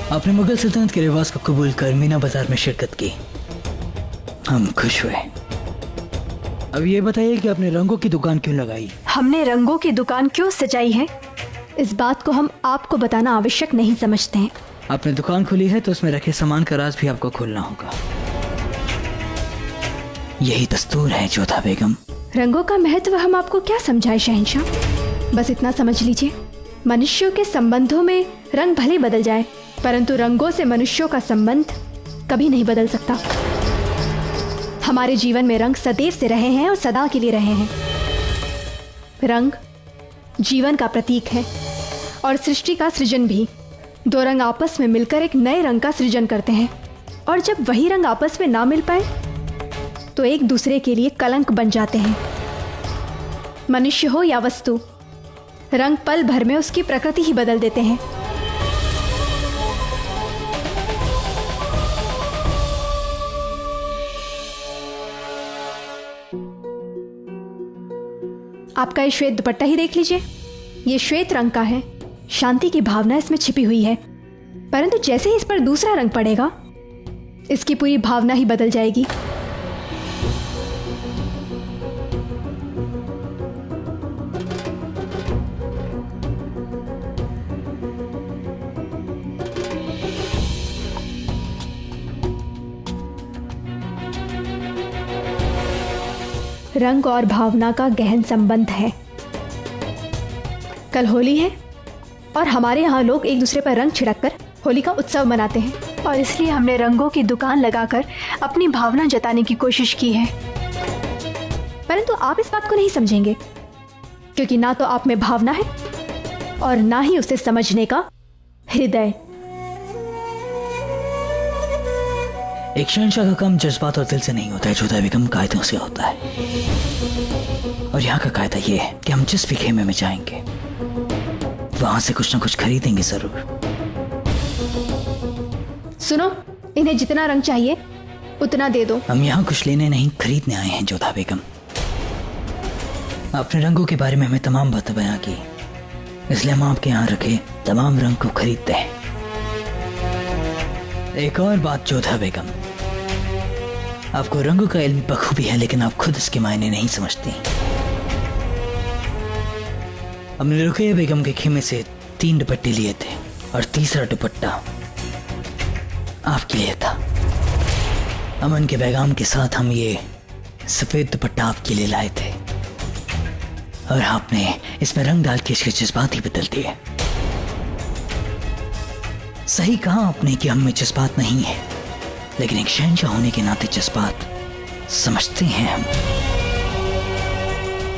आपने मुगल सल्तनत के रिवाज को कबूल कर मीना बाजार में शिरकत की, हम खुश हुए। अब ये बताइए कि आपने रंगों की दुकान क्यों लगाई? हमने रंगों की दुकान क्यों सजाई है, इस बात को हम आपको बताना आवश्यक नहीं समझते हैं। आपने दुकान खोली है तो उसमें रखे सामान का राज भी आपको खोलना होगा। यही दस्तूर है जोधा बेगम। रंगों का महत्व हम आपको क्या समझाए शहंशाह, बस इतना समझ लीजिए, मनुष्यों के संबंधों में रंग भले बदल जाए परंतु रंगों से मनुष्यों का संबंध कभी नहीं बदल सकता। हमारे जीवन में रंग सदैव से रहे हैं और सदा के लिए रहे हैं। रंग जीवन का प्रतीक है और सृष्टि का सृजन भी। दो रंग आपस में मिलकर एक नए रंग का सृजन करते हैं और जब वही रंग आपस में ना मिल पाए तो एक दूसरे के लिए कलंक बन जाते हैं। मनुष्य हो या वस्तु, रंग पल भर में उसकी प्रकृति ही बदल देते हैं। आपका ये श्वेत दुपट्टा ही देख लीजिए, ये श्वेत रंग का है। शांति की भावना इसमें छिपी हुई है, परंतु जैसे ही इस पर दूसरा रंग पड़ेगा इसकी पूरी भावना ही बदल जाएगी। रंग और भावना का गहन संबंध है। कल होली है और हमारे यहाँ लोग एक दूसरे पर रंग छिड़ककर होली का उत्सव मनाते हैं और इसलिए हमने रंगों की दुकान लगाकर अपनी भावना जताने की कोशिश की है। परंतु आप इस बात को नहीं समझेंगे क्योंकि ना तो आप में भावना है और ना ही उसे समझने का हृदय। एक शहंशाह का काम जज्बात और दिल से नहीं होता है जोधा बेगम, कायदों से होता है। और यहाँ का कायदा ये है कि हम जिस भी खेमे में जाएंगे वहां से कुछ ना कुछ खरीदेंगे जरूर। सुनो, इन्हें जितना रंग चाहिए उतना दे दो। हम यहाँ कुछ लेने नहीं खरीदने आए हैं जोधा बेगम। आपने रंगों के बारे में हमें तमाम बातें बयां की, इसलिए हम आपके यहाँ रखे तमाम रंग को खरीदते हैं। एक और बात जोधा बेगम, आपको रंगों का इल्म बखूबी है लेकिन आप खुद इसके मायने नहीं समझती। हमने रुकैया बेगम के खेमे से 3 दुपट्टे लिए थे और तीसरा दुपट्टा आपके लिए था। अमन के पैगाम के साथ हम ये सफेद दुपट्टा आपके लिए लाए थे और आपने इसमें रंग डाल के इसके जज्बात ही बदल दिए। सही कहा आपने कि हम में जज्बात नहीं है, लेकिन एक शहंशाह होने के नाते जज्बात समझते हैं हम।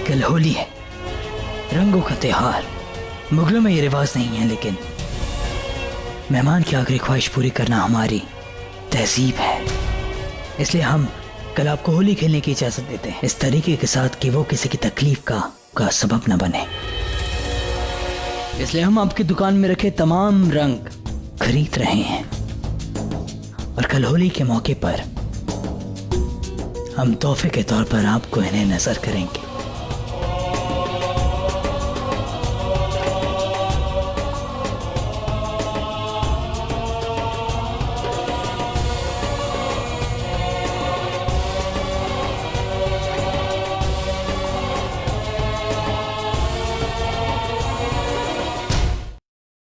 कल होली है, रंगों का त्योहार। मुगलों में ये रिवाज नहीं है, लेकिन मेहमान की आखिरी ख्वाहिश पूरी करना हमारी तहजीब है। इसलिए हम कल आपको होली खेलने की इजाजत देते हैं, इस तरीके के साथ कि वो किसी की तकलीफ का सबब न बने। इसलिए हम आपकी दुकान में रखे तमाम रंग खरीद रहे हैं और कल होली के मौके पर हम तोहफे के तौर पर आपको इन्हें नजर करेंगे।